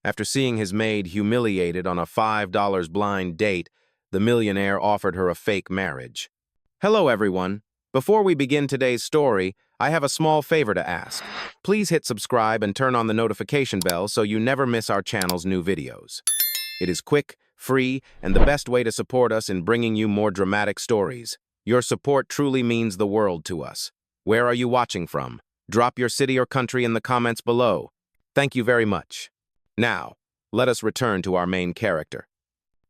After seeing his maid humiliated on a $5 blind date, the millionaire offered her a fake marriage. Hello, everyone. Before we begin today's story, I have a small favor to ask. Please hit subscribe and turn on the notification bell so you never miss our channel's new videos. It is quick, free, and the best way to support us in bringing you more dramatic stories. Your support truly means the world to us. Where are you watching from? Drop your city or country in the comments below. Thank you very much. Now, let us return to our main character.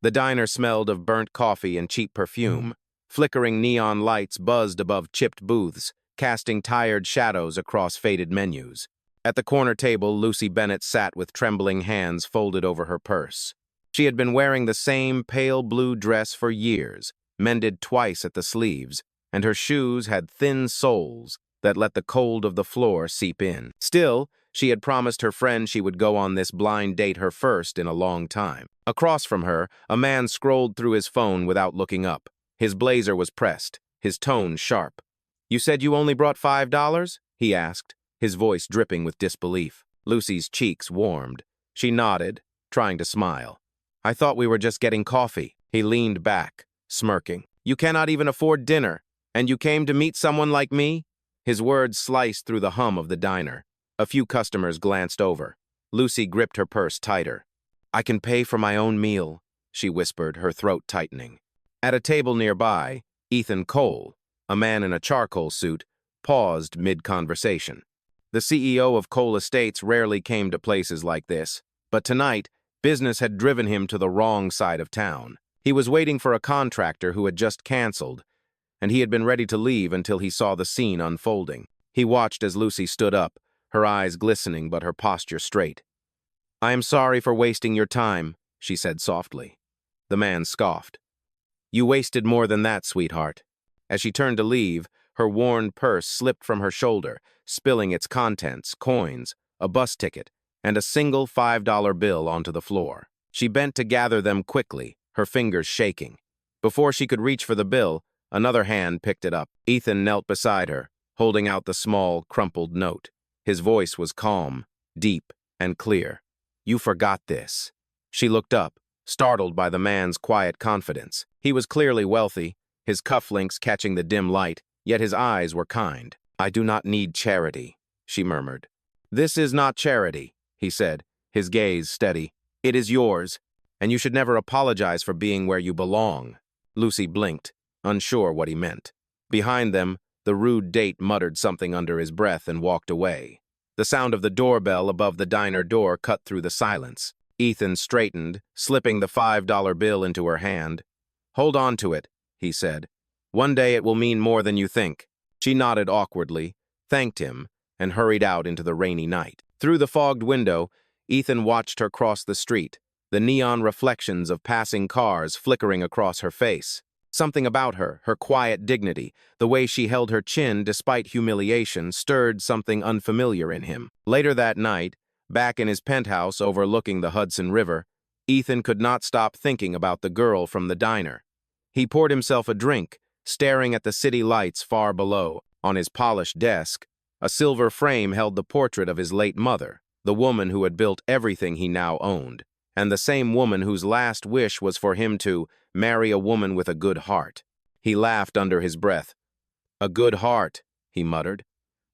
The diner smelled of burnt coffee and cheap perfume. Flickering neon lights buzzed above chipped booths, casting tired shadows across faded menus. At the corner table, Lucy Bennett sat with trembling hands folded over her purse. She had been wearing the same pale blue dress for years, mended twice at the sleeves, and her shoes had thin soles that let the cold of the floor seep in. Still, she had promised her friend she would go on this blind date, her first in a long time. Across from her, a man scrolled through his phone without looking up. His blazer was pressed, his tone sharp. "You said you only brought $5?" he asked, his voice dripping with disbelief. Lucy's cheeks warmed. She nodded, trying to smile. "I thought we were just getting coffee." He leaned back, smirking. "You cannot even afford dinner, and you came to meet someone like me?" His words sliced through the hum of the diner. A few customers glanced over. Lucy gripped her purse tighter. "I can pay for my own meal," she whispered, her throat tightening. At a table nearby, Ethan Cole, a man in a charcoal suit, paused mid-conversation. The CEO of Cole Estates rarely came to places like this, but tonight, business had driven him to the wrong side of town. He was waiting for a contractor who had just canceled, and he had been ready to leave until he saw the scene unfolding. He watched as Lucy stood up, her eyes glistening but her posture straight. "I am sorry for wasting your time," she said softly. The man scoffed. "You wasted more than that, sweetheart." As she turned to leave, her worn purse slipped from her shoulder, spilling its contents, coins, a bus ticket, and a single $5 bill onto the floor. She bent to gather them quickly, her fingers shaking. Before she could reach for the bill, another hand picked it up. Ethan knelt beside her, holding out the small, crumpled note. His voice was calm, deep, and clear. "You forgot this." She looked up, startled by the man's quiet confidence. He was clearly wealthy, his cufflinks catching the dim light, yet his eyes were kind. "I do not need charity," she murmured. "This is not charity," he said, his gaze steady. "It is yours, and you should never apologize for being where you belong." Lucy blinked, unsure what he meant. Behind them, the rude date muttered something under his breath and walked away. The sound of the doorbell above the diner door cut through the silence. Ethan straightened, slipping the $5 bill into her hand. "Hold on to it," he said. "One day it will mean more than you think." She nodded awkwardly, thanked him, and hurried out into the rainy night. Through the fogged window, Ethan watched her cross the street, the neon reflections of passing cars flickering across her face. Something about her, her quiet dignity, the way she held her chin despite humiliation, stirred something unfamiliar in him. Later that night, back in his penthouse overlooking the Hudson River, Ethan could not stop thinking about the girl from the diner. He poured himself a drink, staring at the city lights far below. On his polished desk, a silver frame held the portrait of his late mother, the woman who had built everything he now owned, and the same woman whose last wish was for him to marry a woman with a good heart. He laughed under his breath. "A good heart," he muttered.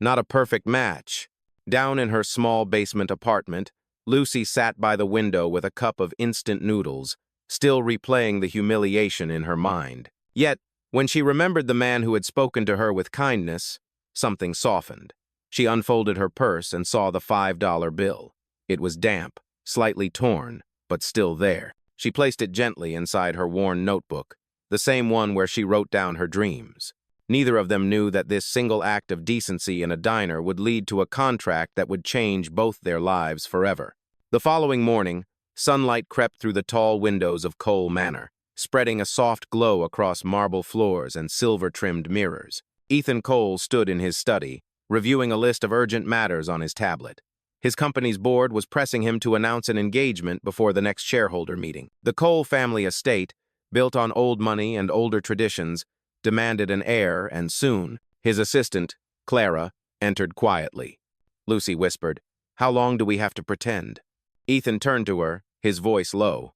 "Not a perfect match." Down in her small basement apartment, Lucy sat by the window with a cup of instant noodles, still replaying the humiliation in her mind. Yet, when she remembered the man who had spoken to her with kindness, something softened. She unfolded her purse and saw the $5 bill. It was damp, slightly torn, but still there. She placed it gently inside her worn notebook, the same one where she wrote down her dreams. Neither of them knew that this single act of decency in a diner would lead to a contract that would change both their lives forever. The following morning, sunlight crept through the tall windows of Cole Manor, spreading a soft glow across marble floors and silver-trimmed mirrors. Ethan Cole stood in his study, reviewing a list of urgent matters on his tablet. His company's board was pressing him to announce an engagement before the next shareholder meeting. The Cole family estate, built on old money and older traditions, demanded an heir, and soon, his assistant, Clara, entered quietly. Lucy whispered, "How long do we have to pretend?" Ethan turned to her, his voice low.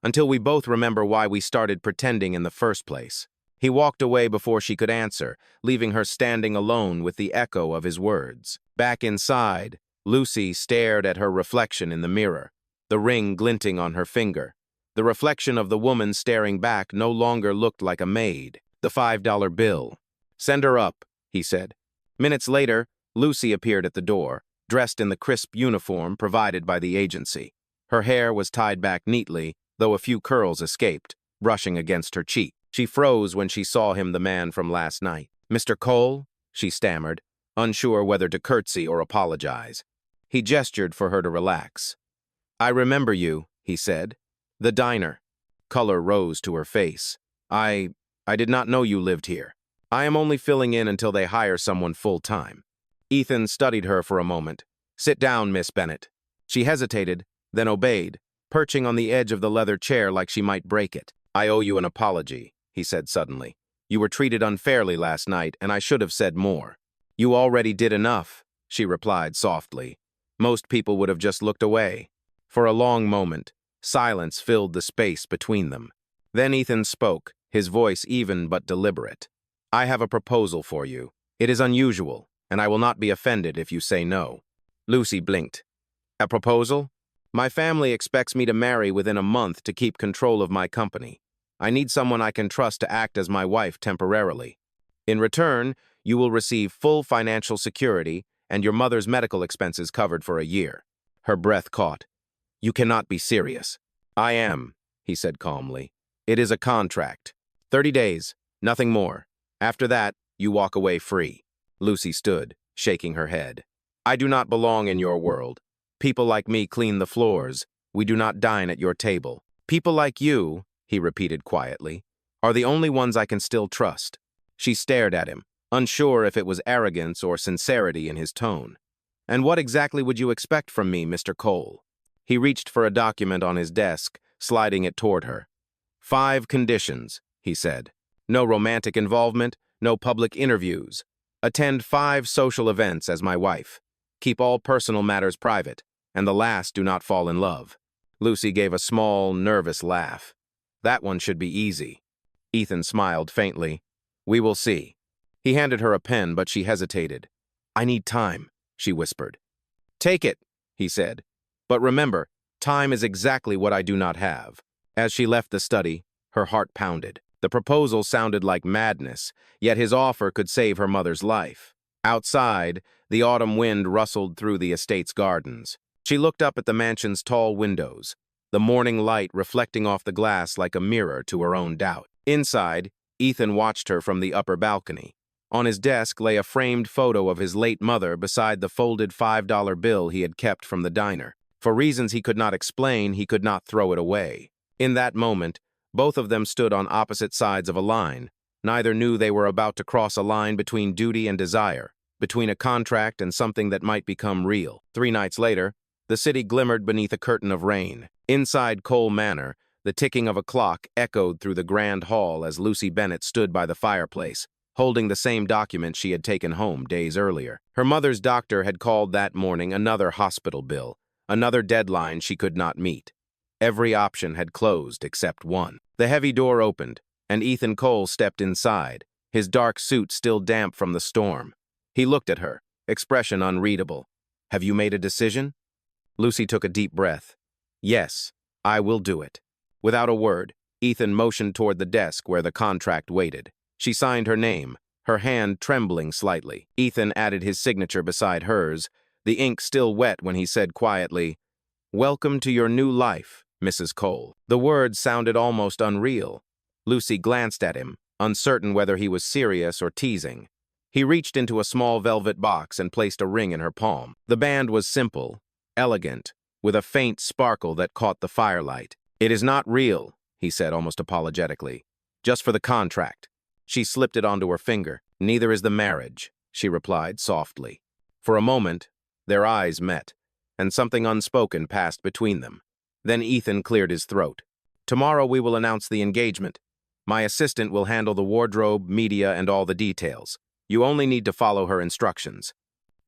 Until we both remember why we started pretending in the first place. He walked away before she could answer, leaving her standing alone with the echo of his words. Back inside, Lucy stared at her reflection in the mirror, the ring glinting on her finger. The reflection of the woman staring back no longer looked like a maid. The $5 bill. "Send her up," he said. Minutes later, Lucy appeared at the door, dressed in the crisp uniform provided by the agency. Her hair was tied back neatly, though a few curls escaped, brushing against her cheek. She froze when she saw him, the man from last night. "Mr. Cole?" she stammered, unsure whether to curtsy or apologize. He gestured for her to relax. "I remember you," he said. "The diner." Color rose to her face. I did not know you lived here. I am only filling in until they hire someone full-time." Ethan studied her for a moment. "Sit down, Miss Bennett." She hesitated, then obeyed, perching on the edge of the leather chair like she might break it. "I owe you an apology," he said suddenly. "You were treated unfairly last night, and I should have said more." "You already did enough," she replied softly. Most people would have just looked away. For a long moment, silence filled the space between them. Then Ethan spoke, his voice even but deliberate. "I have a proposal for you. It is unusual, and I will not be offended if you say no." Lucy blinked. "A proposal? My family expects me to marry within a month to keep control of my company. I need someone I can trust to act as my wife temporarily. In return, you will receive full financial security and your mother's medical expenses covered for a year." Her breath caught. "You cannot be serious." "I am," he said calmly. "It is a contract. 30 days, nothing more. After that, you walk away free." Lucy stood, shaking her head. "I do not belong in your world. People like me clean the floors. We do not dine at your table. People like you," he repeated quietly, "are the only ones I can still trust." She stared at him, unsure if it was arrogance or sincerity in his tone. "And what exactly would you expect from me, Mr. Cole?" He reached for a document on his desk, sliding it toward her. "5 conditions," he said. "No romantic involvement, no public interviews. Attend 5 social events as my wife. Keep all personal matters private, and the last, do not fall in love." Lucy gave a small, nervous laugh. "That one should be easy." Ethan smiled faintly. "We will see." He handed her a pen, but she hesitated. "I need time," she whispered. "Take it," he said. "But remember, time is exactly what I do not have." As she left the study, her heart pounded. The proposal sounded like madness, yet his offer could save her mother's life. Outside, the autumn wind rustled through the estate's gardens. She looked up at the mansion's tall windows, the morning light reflecting off the glass like a mirror to her own doubt. Inside, Ethan watched her from the upper balcony. On his desk lay a framed photo of his late mother beside the folded $5 bill he had kept from the diner. For reasons he could not explain, he could not throw it away. In that moment, both of them stood on opposite sides of a line. Neither knew they were about to cross a line between duty and desire, between a contract and something that might become real. 3 nights later, the city glimmered beneath a curtain of rain. Inside Cole Manor, the ticking of a clock echoed through the grand hall as Lucy Bennett stood by the fireplace, holding the same document she had taken home days earlier. Her mother's doctor had called that morning another hospital bill, another deadline she could not meet. Every option had closed except one. The heavy door opened, and Ethan Cole stepped inside, his dark suit still damp from the storm. He looked at her, expression unreadable. "Have you made a decision?" Lucy took a deep breath. "Yes, I will do it." Without a word, Ethan motioned toward the desk where the contract waited. She signed her name, her hand trembling slightly. Ethan added his signature beside hers, the ink still wet when he said quietly, "Welcome to your new life, Mrs. Cole." The words sounded almost unreal. Lucy glanced at him, uncertain whether he was serious or teasing. He reached into a small velvet box and placed a ring in her palm. The band was simple, elegant, with a faint sparkle that caught the firelight. "It is not real," he said almost apologetically. "Just for the contract." She slipped it onto her finger. "Neither is the marriage," she replied softly. For a moment, their eyes met, and something unspoken passed between them. Then Ethan cleared his throat. "Tomorrow we will announce the engagement. My assistant will handle the wardrobe, media, and all the details. You only need to follow her instructions."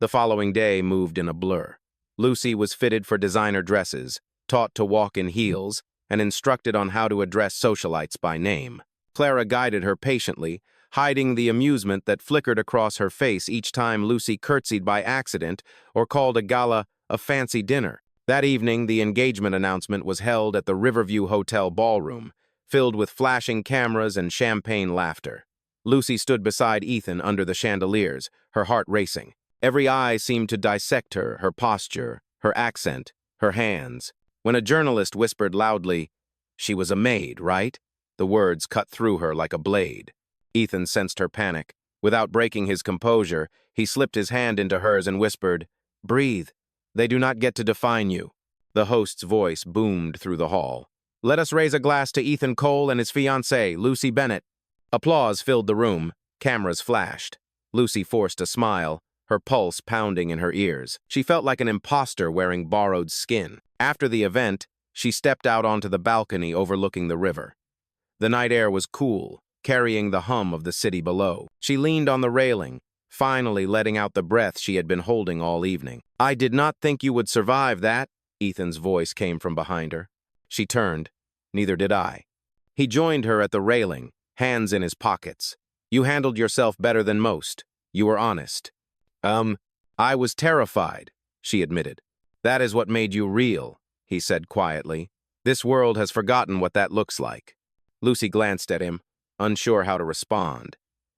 The following day moved in a blur. Lucy was fitted for designer dresses, taught to walk in heels, and instructed on how to address socialites by name. Clara guided her patiently, hiding the amusement that flickered across her face each time Lucy curtsied by accident or called a gala a fancy dinner. That evening, the engagement announcement was held at the Riverview Hotel ballroom, filled with flashing cameras and champagne laughter. Lucy stood beside Ethan under the chandeliers, her heart racing. Every eye seemed to dissect her, her posture, her accent, her hands. When a journalist whispered loudly, "She was a maid, right?" the words cut through her like a blade. Ethan sensed her panic. Without breaking his composure, he slipped his hand into hers and whispered, "Breathe. They do not get to define you." The host's voice boomed through the hall. "Let us raise a glass to Ethan Cole and his fiancée, Lucy Bennett." Applause filled the room. Cameras flashed. Lucy forced a smile, her pulse pounding in her ears. She felt like an imposter wearing borrowed skin. After the event, she stepped out onto the balcony overlooking the river. The night air was cool, carrying the hum of the city below. She leaned on the railing, finally letting out the breath she had been holding all evening. "I did not think you would survive that," Ethan's voice came from behind her. She turned. Neither did I. He joined her at the railing, hands in his pockets. "You handled yourself better than most. You were honest." I was terrified," she admitted. "That is what made you real," he said quietly. "This world has forgotten what that looks like." Lucy glanced at him, unsure how to respond.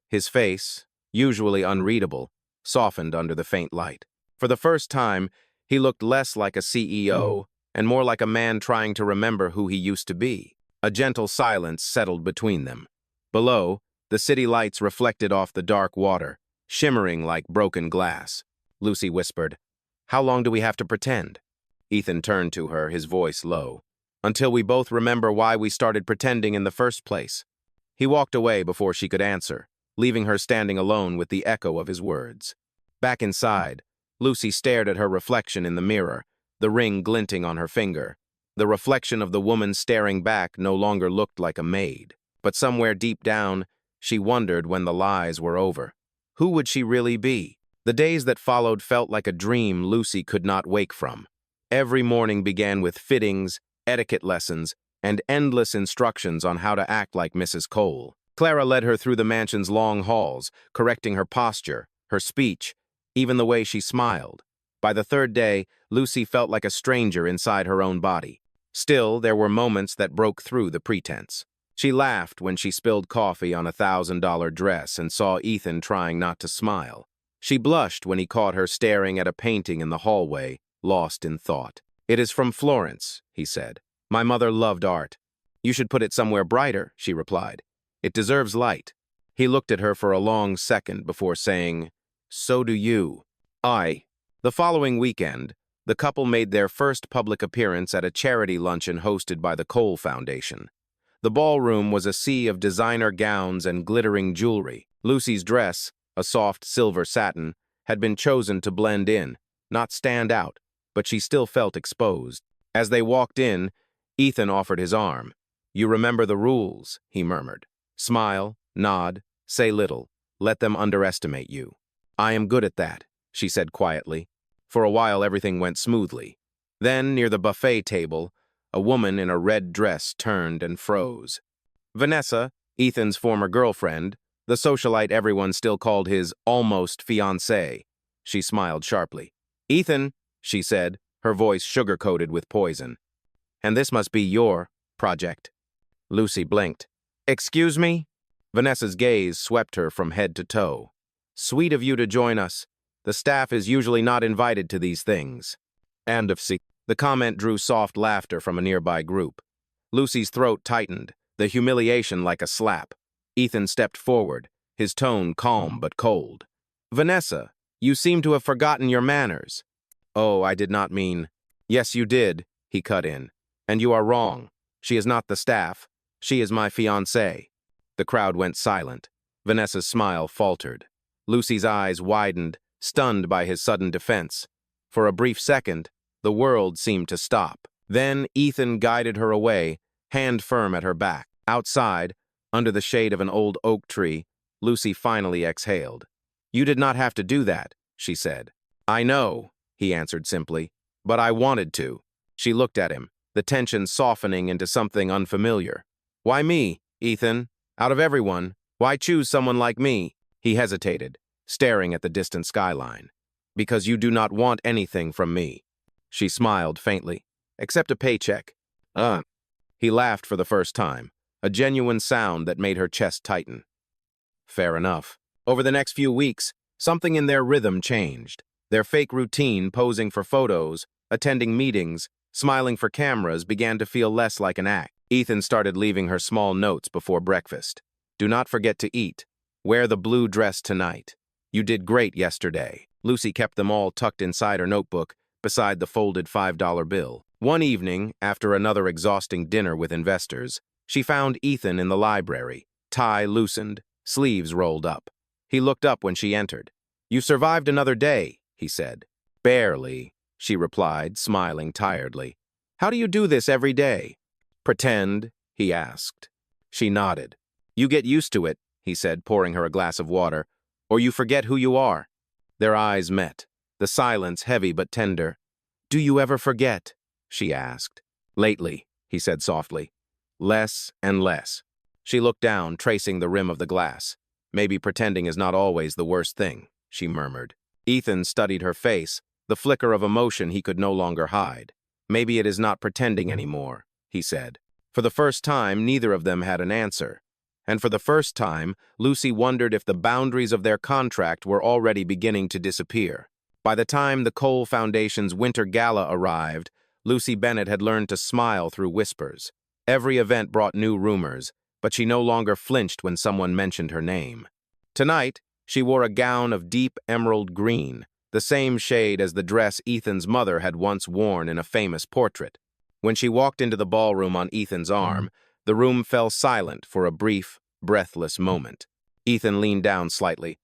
His face, usually unreadable, softened under the faint light. For the first time, he looked less like a CEO and more like a man trying to remember who he used to be. A gentle silence settled between them. Below, the city lights reflected off the dark water, shimmering like broken glass. Lucy whispered, "How long do we have to pretend?" Ethan turned to her, his voice low. "Until we both remember why we started pretending in the first place." He walked away before she could answer, leaving her standing alone with the echo of his words. Back inside, Lucy stared at her reflection in the mirror, the ring glinting on her finger. The reflection of the woman staring back no longer looked like a maid. But somewhere deep down, she wondered when the lies were over. Who would she really be? The days that followed felt like a dream Lucy could not wake from. Every morning began with fittings, etiquette lessons, and endless instructions on how to act like Mrs. Cole. Clara led her through the mansion's long halls, correcting her posture, her speech, even the way she smiled. By the third day, Lucy felt like a stranger inside her own body. Still, there were moments that broke through the pretense. She laughed when she spilled coffee on a $1,000 dress and saw Ethan trying not to smile. She blushed when he caught her staring at a painting in the hallway, lost in thought. "It is from Florence," he said. "My mother loved art." "You should put it somewhere brighter," she replied. "It deserves light." He looked at her for a long second before saying, "So do you." The following weekend, the couple made their first public appearance at a charity luncheon hosted by the Cole Foundation. The ballroom was a sea of designer gowns and glittering jewelry. Lucy's dress, a soft silver satin, had been chosen to blend in, not stand out, but she still felt exposed. As they walked in, Ethan offered his arm. "You remember the rules," he murmured. "Smile, nod, say little, let them underestimate you." "I am good at that," she said quietly. For a while, everything went smoothly. Then, near the buffet table, a woman in a red dress turned and froze. Vanessa, Ethan's former girlfriend, the socialite everyone still called his almost fiancé. She smiled sharply. "Ethan," she said, her voice sugar-coated with poison. "And this must be your project." Lucy blinked. "Excuse me?" Vanessa's gaze swept her from head to toe. "Sweet of you to join us. The staff is usually not invited to these things." "And of see." The comment drew soft laughter from a nearby group. Lucy's throat tightened, the humiliation like a slap. Ethan stepped forward, his tone calm but cold. "Vanessa, you seem to have forgotten your manners." "Oh, I did not mean—" "Yes, you did," he cut in. "And you are wrong. She is not the staff. She is my fiancée." The crowd went silent. Vanessa's smile faltered. Lucy's eyes widened, stunned by his sudden defense. For a brief second, the world seemed to stop. Then Ethan guided her away, hand firm at her back. Outside, under the shade of an old oak tree, Lucy finally exhaled. "You did not have to do that," she said. "I know," he answered simply. But I wanted to. She looked at him, the tension softening into something unfamiliar. Why me, Ethan? Out of everyone, why choose someone like me? He hesitated, staring at the distant skyline. Because you do not want anything from me. She smiled faintly. Except a paycheck. He laughed for the first time, a genuine sound that made her chest tighten. Fair enough. Over the next few weeks, something in their rhythm changed. Their fake routine, posing for photos, attending meetings, smiling for cameras, began to feel less like an act. Ethan started leaving her small notes before breakfast. Do not forget to eat. Wear the blue dress tonight. You did great yesterday. Lucy kept them all tucked inside her notebook, beside the folded $5 bill. One evening, after another exhausting dinner with investors, she found Ethan in the library, tie loosened, sleeves rolled up. He looked up when she entered. You survived another day, he said. Barely, she replied, smiling tiredly. How do you do this every day? Pretend, he asked. She nodded. You get used to it, he said, pouring her a glass of water, or you forget who you are. Their eyes met, the silence heavy but tender. Do you ever forget? She asked. Lately, he said softly. Less and less. She looked down, tracing the rim of the glass. Maybe pretending is not always the worst thing, she murmured. Ethan studied her face, the flicker of emotion he could no longer hide. Maybe it is not pretending anymore, he said. For the first time, neither of them had an answer. And for the first time, Lucy wondered if the boundaries of their contract were already beginning to disappear. By the time the Cole Foundation's winter gala arrived, Lucy Bennett had learned to smile through whispers. Every event brought new rumors, but she no longer flinched when someone mentioned her name. Tonight, she wore a gown of deep emerald green, the same shade as the dress Ethan's mother had once worn in a famous portrait. When she walked into the ballroom on Ethan's arm, the room fell silent for a brief, breathless moment. Ethan leaned down slightly.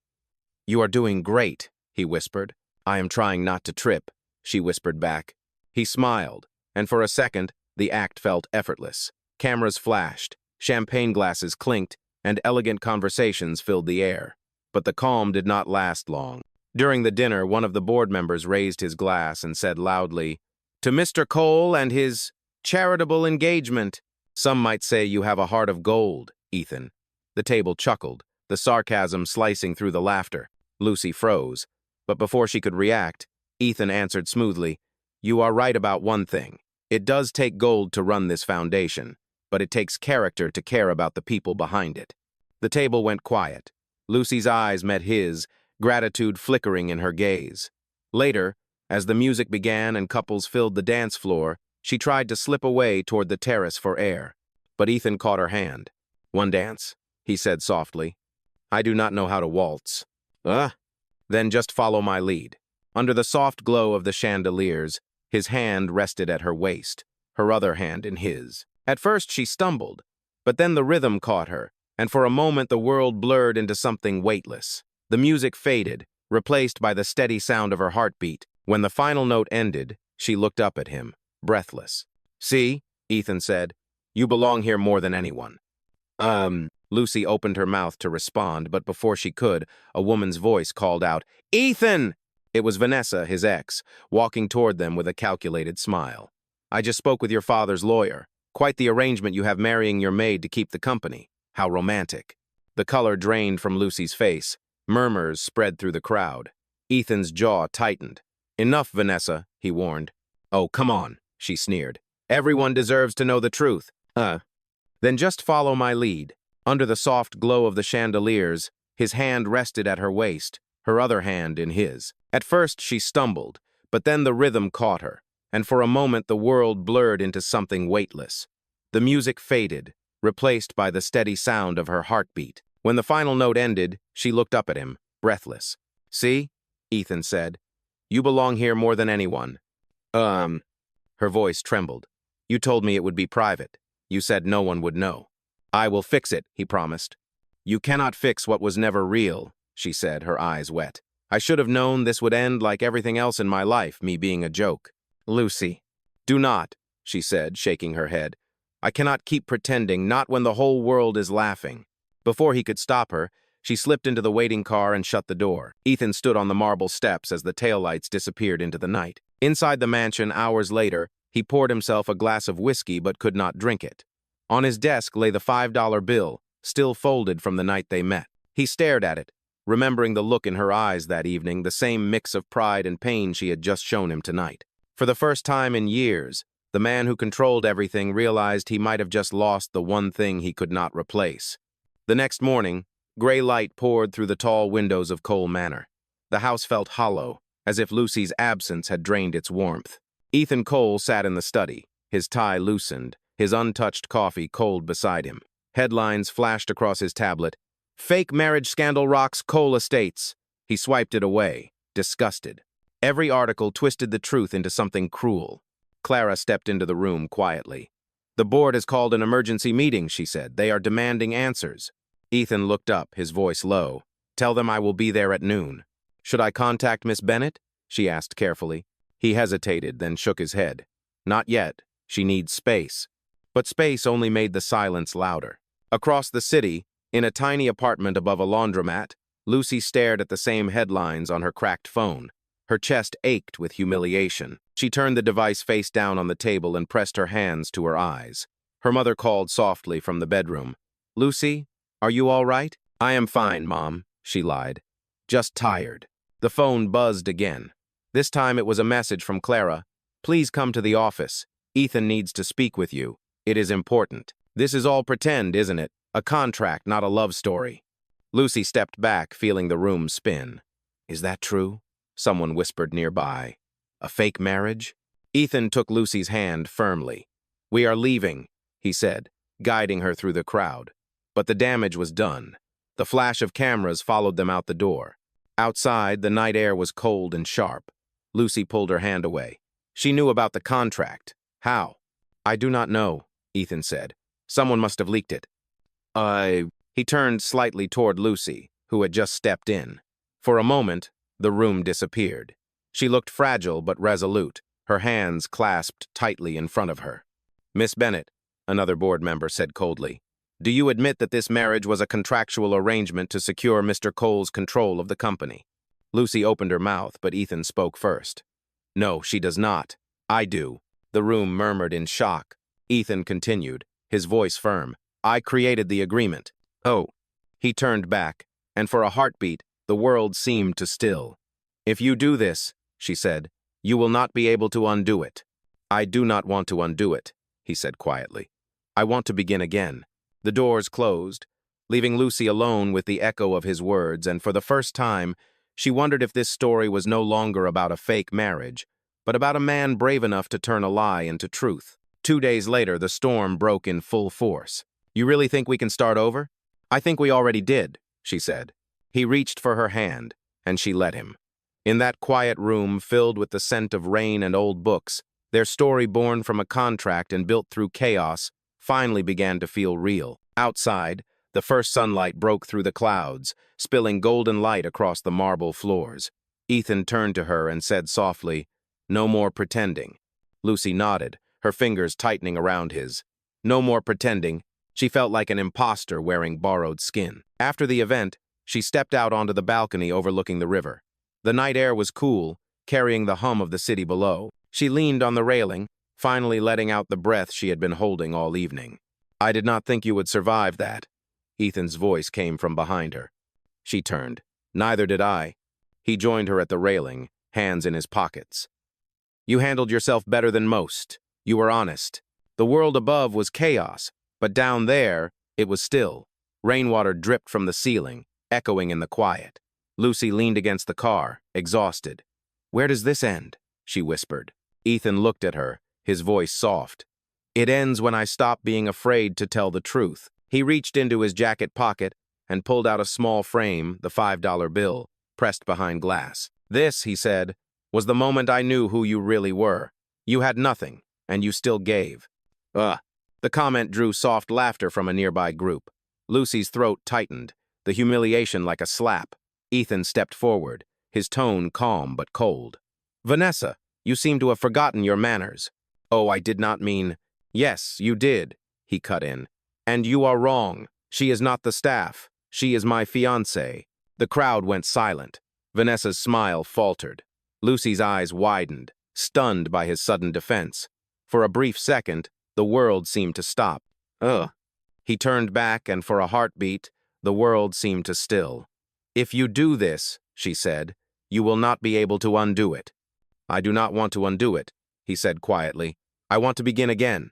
You are doing great, he whispered. I am trying not to trip, she whispered back. He smiled, and for a second, the act felt effortless. Cameras flashed, champagne glasses clinked, and elegant conversations filled the air. But the calm did not last long. During the dinner, one of the board members raised his glass and said loudly, To Mr. Cole and his charitable engagement. Some might say you have a heart of gold, Ethan. The table chuckled, the sarcasm slicing through the laughter. Lucy froze. But before she could react, Ethan answered smoothly, You are right about one thing. It does take gold to run this foundation, but it takes character to care about the people behind it. The table went quiet. Lucy's eyes met his, gratitude flickering in her gaze. Later, as the music began and couples filled the dance floor, she tried to slip away toward the terrace for air. But Ethan caught her hand. One dance, he said softly. I do not know how to waltz. Then just follow my lead. Under the soft glow of the chandeliers, his hand rested at her waist, her other hand in his. At first she stumbled, but then the rhythm caught her, and for a moment the world blurred into something weightless. The music faded, replaced by the steady sound of her heartbeat. When the final note ended, she looked up at him, breathless. See, Ethan said, you belong here more than anyone. Lucy opened her mouth to respond, but before she could, a woman's voice called out, Ethan! It was Vanessa, his ex, walking toward them with a calculated smile. I just spoke with your father's lawyer. Quite the arrangement you have marrying your maid to keep the company. How romantic. The color drained from Lucy's face. Murmurs spread through the crowd. Ethan's jaw tightened. Enough, Vanessa, he warned. Oh, come on, she sneered. Everyone deserves to know the truth. Then just follow my lead. Under the soft glow of the chandeliers, his hand rested at her waist, her other hand in his. At first she stumbled, but then the rhythm caught her, and for a moment the world blurred into something weightless. The music faded, replaced by the steady sound of her heartbeat. When the final note ended, she looked up at him, breathless. See, Ethan said, you belong here more than anyone. Her voice trembled. You told me it would be private. You said no one would know. I will fix it, he promised. You cannot fix what was never real, she said, her eyes wet. I should have known this would end like everything else in my life, me being a joke. Lucy. Do not, she said, shaking her head. I cannot keep pretending, not when the whole world is laughing. Before he could stop her, she slipped into the waiting car and shut the door. Ethan stood on the marble steps as the taillights disappeared into the night. Inside the mansion, hours later, he poured himself a glass of whiskey but could not drink it. On his desk lay the $5 bill, still folded from the night they met. He stared at it, remembering the look in her eyes that evening, the same mix of pride and pain she had just shown him tonight. For the first time in years, the man who controlled everything realized he might have just lost the one thing he could not replace. The next morning, gray light poured through the tall windows of Cole Manor. The house felt hollow, as if Lucy's absence had drained its warmth. Ethan Cole sat in the study, his tie loosened, his untouched coffee cold beside him. Headlines flashed across his tablet. "Fake marriage scandal rocks Cole Estates." He swiped it away, disgusted. Every article twisted the truth into something cruel. Clara stepped into the room quietly. "The board has called an emergency meeting," she said. "They are demanding answers." Ethan looked up, his voice low. "Tell them I will be there at noon." "Should I contact Miss Bennett?" she asked carefully. He hesitated, then shook his head. "Not yet. She needs space." But space only made the silence louder. Across the city, in a tiny apartment above a laundromat, Lucy stared at the same headlines on her cracked phone. Her chest ached with humiliation. She turned the device face down on the table and pressed her hands to her eyes. Her mother called softly from the bedroom. "Lucy, are you all right?" "I am fine, Mom," she lied. "Just tired." The phone buzzed again. This time it was a message from Clara. "Please come to the office. Ethan needs to speak with you. It is important." "This is all pretend, isn't it? A contract, not a love story." Lucy stepped back, feeling the room spin. "Is that true?" Someone whispered nearby. "A fake marriage?" Ethan took Lucy's hand firmly. "We are leaving," he said, guiding her through the crowd. But the damage was done. The flash of cameras followed them out the door. Outside, the night air was cold and sharp. Lucy pulled her hand away. She knew about the contract. How? "I do not know," Ethan said. "Someone must have leaked it." He turned slightly toward Lucy, who had just stepped in. For a moment, the room disappeared. She looked fragile but resolute, her hands clasped tightly in front of her. "Miss Bennett," another board member said coldly, "do you admit that this marriage was a contractual arrangement to secure Mr. Cole's control of the company?" Lucy opened her mouth, but Ethan spoke first. "No, she does not. I do." The room murmured in shock. Ethan continued, his voice firm. "I created the agreement." "Oh." He turned back, and for a heartbeat, the world seemed to still. "If you do this," she said, "you will not be able to undo it." "I do not want to undo it," he said quietly. "I want to begin again." The doors closed, leaving Lucy alone with the echo of his words, and for the first time, she wondered if this story was no longer about a fake marriage, but about a man brave enough to turn a lie into truth. 2 days later, the storm broke in full force. "You really think we can start over?" "I think we already did," she said. He reached for her hand, and she let him. In that quiet room filled with the scent of rain and old books, their story born from a contract and built through chaos finally began to feel real. Outside, the first sunlight broke through the clouds, spilling golden light across the marble floors. Ethan turned to her and said softly, "No more pretending." Lucy nodded, her fingers tightening around his. No more pretending. She felt like an imposter wearing borrowed skin. After the event, she stepped out onto the balcony overlooking the river. The night air was cool, carrying the hum of the city below. She leaned on the railing, finally letting out the breath she had been holding all evening. "I did not think you would survive that." Ethan's voice came from behind her. She turned. "Neither did I." He joined her at the railing, hands in his pockets. "You handled yourself better than most. You were honest. The world above was chaos, but down there, it was still. Rainwater dripped from the ceiling, echoing in the quiet. Lucy leaned against the car, exhausted. "Where does this end?" she whispered. Ethan looked at her, his voice soft. "It ends when I stop being afraid to tell the truth." He reached into his jacket pocket and pulled out a small frame, the $5 bill, pressed behind glass. "This," he said, "was the moment I knew who you really were. You had nothing, and you still gave." "Ugh." The comment drew soft laughter from a nearby group. Lucy's throat tightened, the humiliation like a slap. Ethan stepped forward, his tone calm but cold. "Vanessa, you seem to have forgotten your manners." "Oh, I did not mean—" "Yes, you did," he cut in. "And you are wrong. She is not the staff. She is my fiancé." The crowd went silent. Vanessa's smile faltered. Lucy's eyes widened. stunned by his sudden defense. For a brief second, the world seemed to stop. Ugh. He turned back, and for a heartbeat, the world seemed to still. "If you do this," she said, "you will not be able to undo it." "I do not want to undo it," he said quietly. "I want to begin again."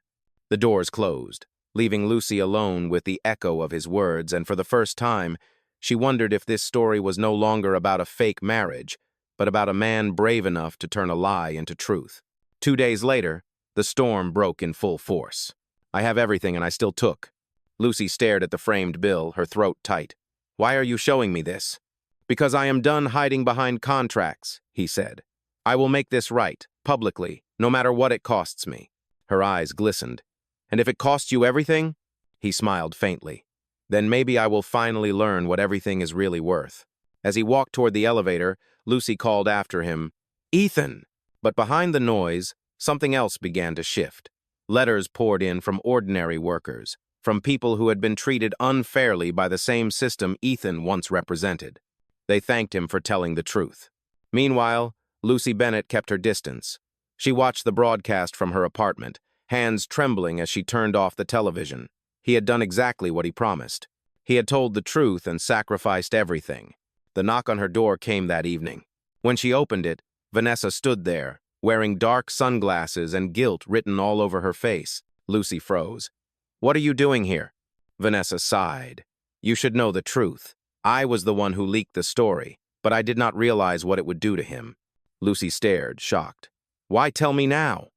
The doors closed, leaving Lucy alone with the echo of his words, and for the first time, she wondered if this story was no longer about a fake marriage, but about a man brave enough to turn a lie into truth. 2 days later, the storm broke in full force. "I have everything and I still took." Lucy stared at the framed bill, her throat tight. "Why are you showing me this?" "Because I am done hiding behind contracts," he said. "I will make this right, publicly, no matter what it costs me." Her eyes glistened. "And if it costs you everything?" He smiled faintly. "Then maybe I will finally learn what everything is really worth." As he walked toward the elevator, Lucy called after him, "Ethan!" But behind the noise, something else began to shift. Letters poured in from ordinary workers, from people who had been treated unfairly by the same system Ethan once represented. They thanked him for telling the truth. Meanwhile, Lucy Bennett kept her distance. She watched the broadcast from her apartment, hands trembling as she turned off the television. He had done exactly what he promised. He had told the truth and sacrificed everything. The knock on her door came that evening. When she opened it, Vanessa stood there, wearing dark sunglasses and guilt written all over her face. Lucy froze. "What are you doing here?" Vanessa sighed. "You should know the truth. I was the one who leaked the story, but I did not realize what it would do to him." Lucy stared, shocked. "Why tell me now?"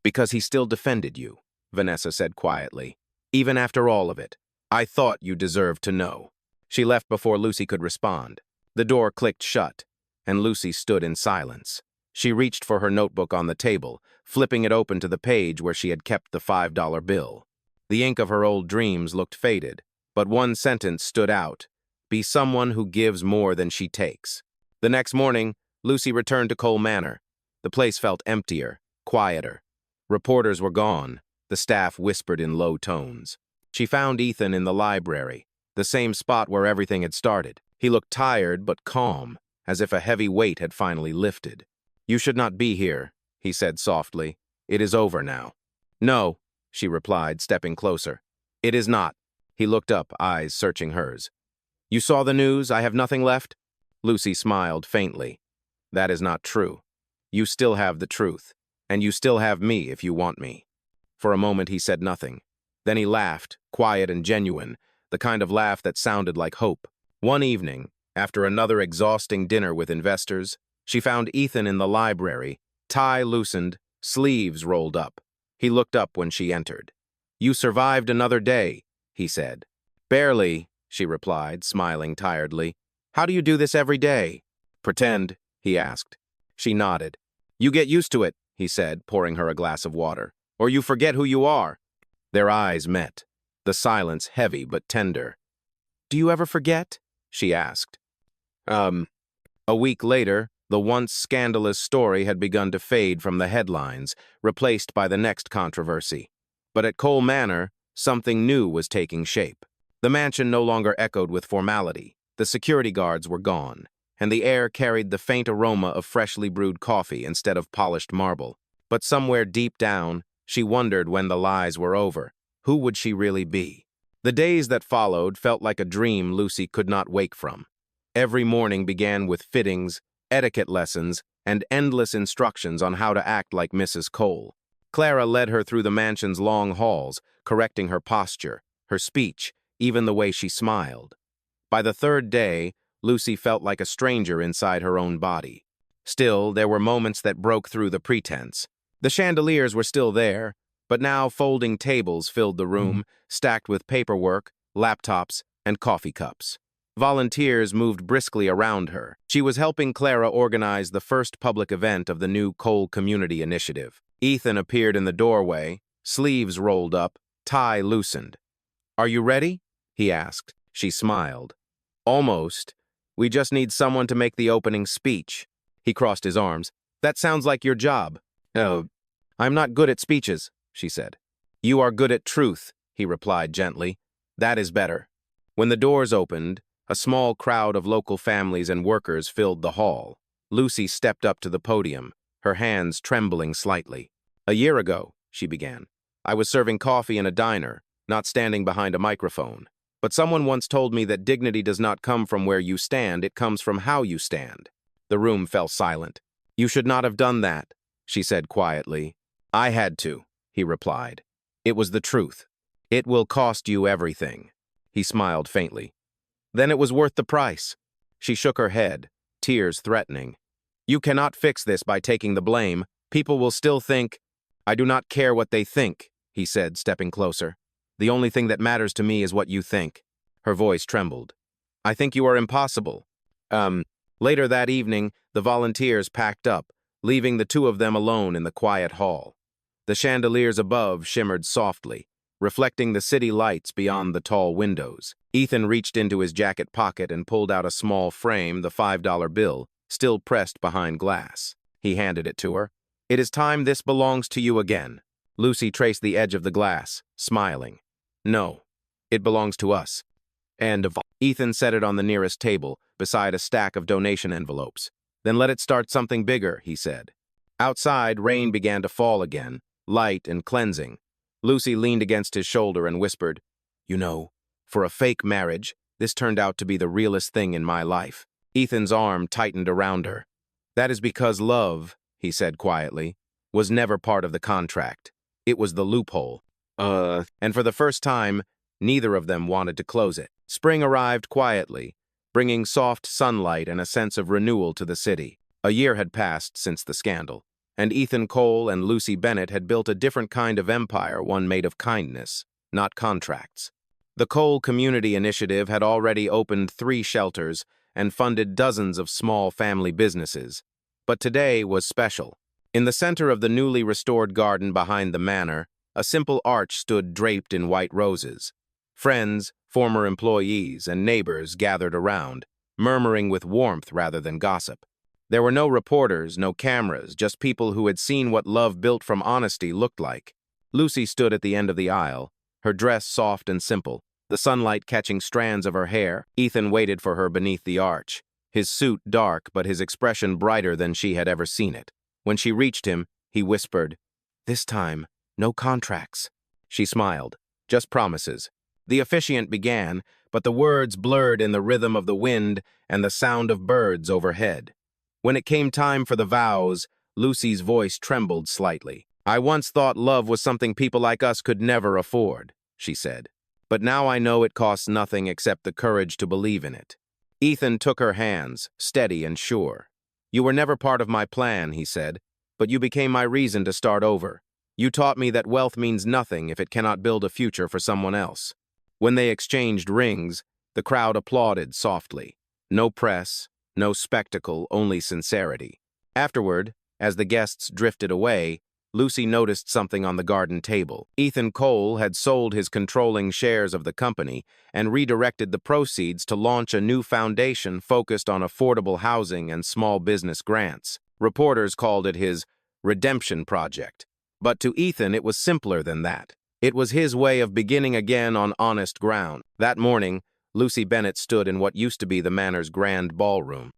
"Because he still defended you," Vanessa said quietly. "Even after all of it. I thought you deserved to know." She left before Lucy could respond. The door clicked shut, and Lucy stood in silence. She reached for her notebook on the table, flipping it open to the page where she had kept the $5 bill. The ink of her old dreams looked faded, but one sentence stood out: "Be someone who gives more than she takes." The next morning, Lucy returned to Cole Manor. The place felt emptier, quieter. Reporters were gone. The staff whispered in low tones. She found Ethan in the library, the same spot where everything had started. He looked tired but calm, as if a heavy weight had finally lifted. "You should not be here," he said softly. "It is over now." "No," she replied, stepping closer. "It is not." He looked up, eyes searching hers. "You saw the news? I have nothing left?" Lucy smiled faintly. "That is not true. You still have the truth, and you still have me if you want me." For a moment he said nothing. Then he laughed, quiet and genuine, the kind of laugh that sounded like hope. One evening, after another exhausting dinner with investors, she found Ethan in the library, tie loosened, sleeves rolled up. He looked up when she entered. "You survived another day," he said. "Barely," she replied, smiling tiredly. "How do you do this every day?" "Pretend," he asked. She nodded. "You get used to it," he said, pouring her a glass of water. "Or you forget who you are." Their eyes met, the silence heavy but tender. "Do you ever forget?" she asked. A week later, the once scandalous story had begun to fade from the headlines, replaced by the next controversy. But at Cole Manor, something new was taking shape. The mansion no longer echoed with formality. The security guards were gone, and the air carried the faint aroma of freshly brewed coffee instead of polished marble. But somewhere deep down, she wondered when the lies were over. Who would she really be? The days that followed felt like a dream Lucy could not wake from. Every morning began with fittings, etiquette lessons, and endless instructions on how to act like Mrs. Cole. Clara led her through the mansion's long halls, correcting her posture, her speech, even the way she smiled. By the third day, Lucy felt like a stranger inside her own body. Still, there were moments that broke through the pretense. The chandeliers were still there, but now folding tables filled the room, stacked with paperwork, laptops, and coffee cups. Volunteers moved briskly around her. She was helping Clara organize the first public event of the new Cole Community Initiative. Ethan appeared in the doorway, sleeves rolled up, tie loosened. "Are you ready?" he asked. She smiled. "Almost. We just need someone to make the opening speech." He crossed his arms. "That sounds like your job." "Oh, I'm not good at speeches," she said. "You are good at truth," he replied gently. "That is better." When the doors opened, a small crowd of local families and workers filled the hall. Lucy stepped up to the podium, her hands trembling slightly. "A year ago," she began, "I was serving coffee in a diner, not standing behind a microphone. But someone once told me that dignity does not come from where you stand, it comes from how you stand." The room fell silent. "You should not have done that," she said quietly. "I had to," he replied. "It was the truth. It will cost you everything." He smiled faintly. "Then it was worth the price." She shook her head, tears threatening. "You cannot fix this by taking the blame. People will still think—" "I do not care what they think," he said, stepping closer. "The only thing that matters to me is what you think." Her voice trembled. "I think you are impossible." Later that evening, the volunteers packed up, leaving the two of them alone in the quiet hall. The chandeliers above shimmered softly, reflecting the city lights beyond the tall windows. Ethan reached into his jacket pocket and pulled out a small frame, the $5 bill, still pressed behind glass. He handed it to her. "It is time this belongs to you again." Lucy traced the edge of the glass, smiling. "No, it belongs to us." And Ethan set it on the nearest table, beside a stack of donation envelopes. "Then let it start something bigger," he said. Outside, rain began to fall again, light and cleansing. Lucy leaned against his shoulder and whispered, "You know, for a fake marriage, this turned out to be the realest thing in my life." Ethan's arm tightened around her. "That is because love," he said quietly, "was never part of the contract. It was the loophole." And for the first time, neither of them wanted to close it. Spring arrived quietly, bringing soft sunlight and a sense of renewal to the city. A year had passed since the scandal, and Ethan Cole and Lucy Bennett had built a different kind of empire, one made of kindness, not contracts. The Cole Community Initiative had already opened 3 shelters and funded dozens of small family businesses. But today was special. In the center of the newly restored garden behind the manor, a simple arch stood draped in white roses. Friends, former employees, and neighbors gathered around, murmuring with warmth rather than gossip. There were no reporters, no cameras, just people who had seen what love built from honesty looked like. Lucy stood at the end of the aisle, her dress soft and simple, the sunlight catching strands of her hair. Ethan waited for her beneath the arch, his suit dark but his expression brighter than she had ever seen it. When she reached him, he whispered, "This time, no contracts." She smiled, "Just promises." The officiant began, but the words blurred in the rhythm of the wind and the sound of birds overhead. When it came time for the vows, Lucy's voice trembled slightly. "I once thought love was something people like us could never afford," she said. "But now I know it costs nothing except the courage to believe in it." Ethan took her hands, steady and sure. "You were never part of my plan," he said, "but you became my reason to start over. You taught me that wealth means nothing if it cannot build a future for someone else." When they exchanged rings, the crowd applauded softly. No press, no spectacle, only sincerity. Afterward, as the guests drifted away, Lucy noticed something on the garden table. Ethan Cole had sold his controlling shares of the company and redirected the proceeds to launch a new foundation focused on affordable housing and small business grants. Reporters called it his redemption project. But to Ethan, it was simpler than that. It was his way of beginning again on honest ground. That morning, Lucy Bennett stood in what used to be the manor's grand ballroom.